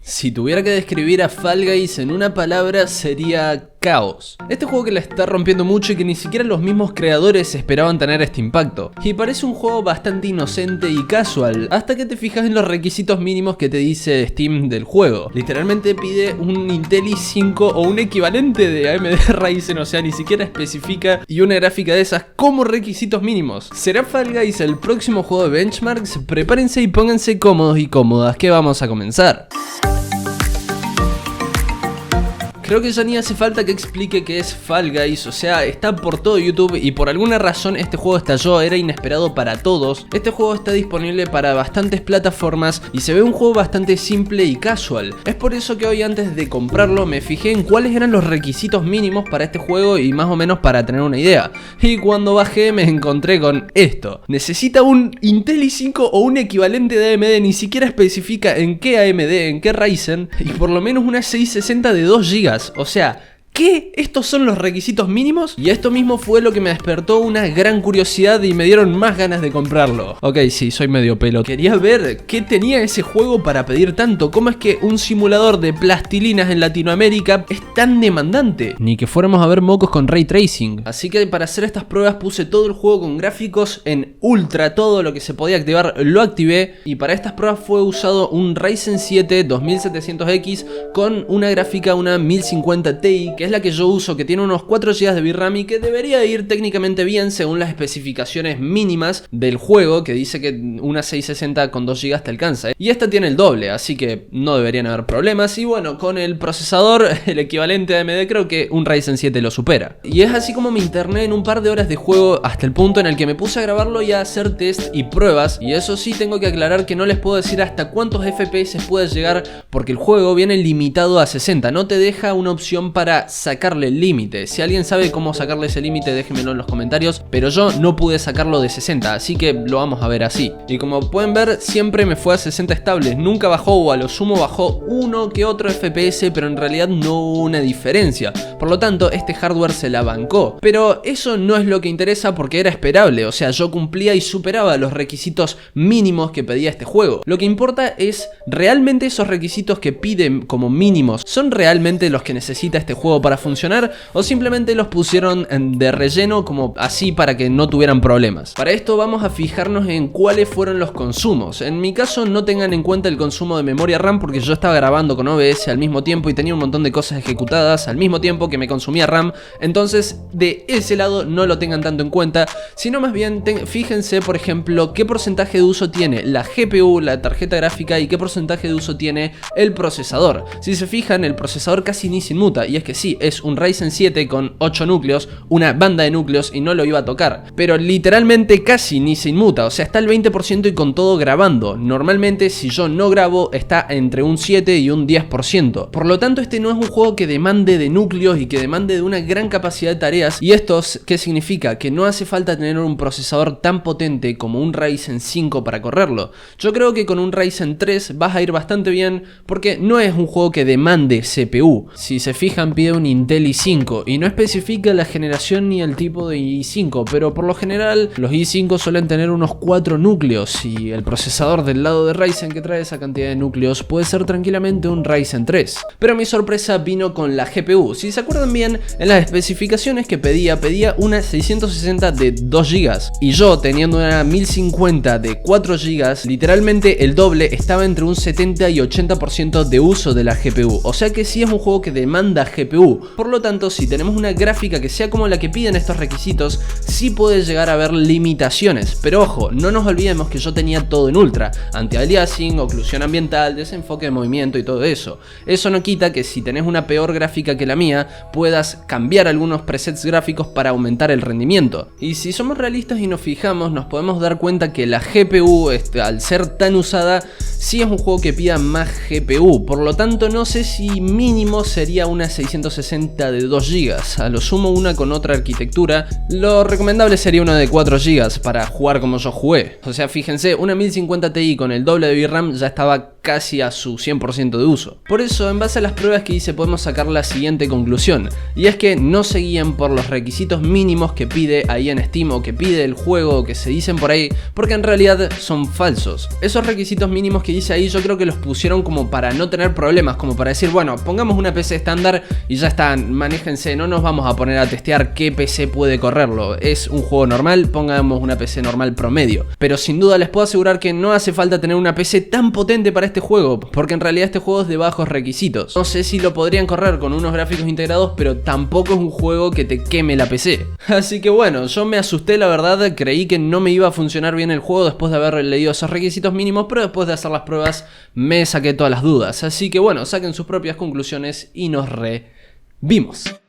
Si tuviera que describir a Fall Guys en una palabra sería caos. Este juego que la está rompiendo mucho y que ni siquiera los mismos creadores esperaban tener este impacto. Y parece un juego bastante inocente y casual, hasta que te fijas en los requisitos mínimos que te dice Steam del juego. Literalmente pide un Intel i5 o un equivalente de AMD Ryzen, o sea, ni siquiera especifica, y una gráfica de esas como requisitos mínimos. ¿Será Fall Guys el próximo juego de benchmarks? Prepárense y pónganse cómodos y cómodas, que vamos a comenzar. Creo que ya ni hace falta que explique qué es Fall Guys, o sea, está por todo YouTube y por alguna razón este juego estalló, era inesperado para todos. Este juego está disponible para bastantes plataformas y se ve un juego bastante simple y casual. Es por eso que hoy, antes de comprarlo, me fijé en cuáles eran los requisitos mínimos para este juego y más o menos para tener una idea. Y cuando bajé me encontré con esto: necesita un Intel i5 o un equivalente de AMD, ni siquiera especifica en qué AMD, en qué Ryzen, y por lo menos una 660 de 2 GB. O sea, ¿qué? ¿Estos son los requisitos mínimos? Y esto mismo fue lo que me despertó una gran curiosidad y me dieron más ganas de comprarlo. Ok, sí, soy medio pelo. Quería ver qué tenía ese juego para pedir tanto. ¿Cómo es que un simulador de plastilinas en Latinoamérica es tan demandante? Ni que fuéramos a ver mocos con Ray Tracing. Así que para hacer estas pruebas puse todo el juego con gráficos en ultra. Todo lo que se podía activar lo activé. Y para estas pruebas fue usado un Ryzen 7 2700X con una gráfica, una 1050 Ti, que es la que yo uso, que tiene unos 4 GB de VRAM y que debería ir técnicamente bien según las especificaciones mínimas del juego, que dice que una 660 con 2 GB te alcanza, Y esta tiene el doble, así que no deberían haber problemas. Y bueno, con el procesador, el equivalente de AMD, creo que un Ryzen 7 lo supera. Y es así como me interné en un par de horas de juego, hasta el punto en el que me puse a grabarlo y a hacer test y pruebas. Y eso sí, tengo que aclarar que no les puedo decir hasta cuántos FPS puede llegar, porque el juego viene limitado a 60, no te deja una opción para sacarle el límite. Si alguien sabe cómo sacarle ese límite, déjenmelo en los comentarios, pero yo no pude sacarlo de 60, así que lo vamos a ver así. Y como pueden ver, siempre me fue a 60 estables, nunca bajó, o a lo sumo bajó uno que otro FPS, pero en realidad no hubo una diferencia. Por lo tanto, este hardware se la bancó. Pero eso no es lo que interesa, porque era esperable, o sea, yo cumplía y superaba los requisitos mínimos que pedía este juego. Lo que importa es, ¿realmente esos requisitos que piden como mínimos son realmente los que necesita este juego para funcionar, o simplemente los pusieron de relleno como así para que no tuvieran problemas? Para esto vamos a fijarnos en cuáles fueron los consumos. En mi caso, no tengan en cuenta el consumo de memoria RAM, porque yo estaba grabando con OBS al mismo tiempo y tenía un montón de cosas ejecutadas al mismo tiempo que me consumía RAM. Entonces de ese lado no lo tengan tanto en cuenta, sino más bien fíjense, por ejemplo, qué porcentaje de uso tiene la GPU, la tarjeta gráfica, y qué porcentaje de uso tiene el procesador. Si se fijan, el procesador casi ni se inmuta, y es que sí, es un Ryzen 7 con 8 núcleos, una banda de núcleos, y no lo iba a tocar, pero literalmente casi ni se inmuta, o sea, está al 20% y con todo grabando. Normalmente si yo no grabo está entre un 7 y un 10%. Por lo tanto, este no es un juego que demande de núcleos y que demande de una gran capacidad de tareas. ¿Y esto qué significa? Que no hace falta tener un procesador tan potente como un Ryzen 5 para correrlo. Yo creo que con un Ryzen 3 vas a ir bastante bien, porque no es un juego que demande CPU. Si se fijan, pide un Intel i5 y no especifica la generación ni el tipo de i5, pero por lo general los i5 suelen tener unos 4 núcleos, y el procesador del lado de Ryzen que trae esa cantidad de núcleos puede ser tranquilamente un Ryzen 3. Pero mi sorpresa vino con la GPU. Si se acuerdan bien, en las especificaciones que pedía una 660 de 2 GB, y yo teniendo una 1050 de 4 GB, literalmente el doble, estaba entre un 70 y 80% de uso de la GPU. O sea que sí es un juego que demanda GPU. Por lo tanto, si tenemos una gráfica que sea como la que piden estos requisitos, sí puede llegar a haber limitaciones. Pero ojo, no nos olvidemos que yo tenía todo en ultra: anti-aliasing, oclusión ambiental, desenfoque de movimiento y todo eso. Eso no quita que si tenés una peor gráfica que la mía, puedas cambiar algunos presets gráficos para aumentar el rendimiento. Y si somos realistas y nos fijamos, nos podemos dar cuenta que la GPU, al ser tan usada, sí es un juego que pida más GPU. Por lo tanto, no sé si mínimo sería una 660 de 2 GB, a lo sumo una con otra arquitectura. Lo recomendable sería una de 4 GB para jugar como yo jugué. O sea, fíjense, una 1050 Ti con el doble de VRAM ya estaba casi a su 100% de uso. Por eso, en base a las pruebas que hice, podemos sacar la siguiente conclusión, y es que no se guíen por los requisitos mínimos que pide ahí en Steam o que pide el juego o que se dicen por ahí, porque en realidad son falsos. Esos requisitos mínimos que dice ahí yo creo que los pusieron como para no tener problemas, como para decir, bueno, pongamos una PC estándar y ya está, manéjense, no nos vamos a poner a testear qué PC puede correrlo. Es un juego normal, pongamos una PC normal promedio. Pero sin duda les puedo asegurar que no hace falta tener una PC tan potente para este juego, porque en realidad este juego es de bajos requisitos. No sé si lo podrían correr con unos gráficos integrados, pero tampoco es un juego que te queme la PC. Así que bueno, yo me asusté, la verdad, creí que no me iba a funcionar bien el juego después de haber leído esos requisitos mínimos, pero después de hacer las pruebas me saqué todas las dudas. Así que bueno, saquen sus propias conclusiones y nos revimos.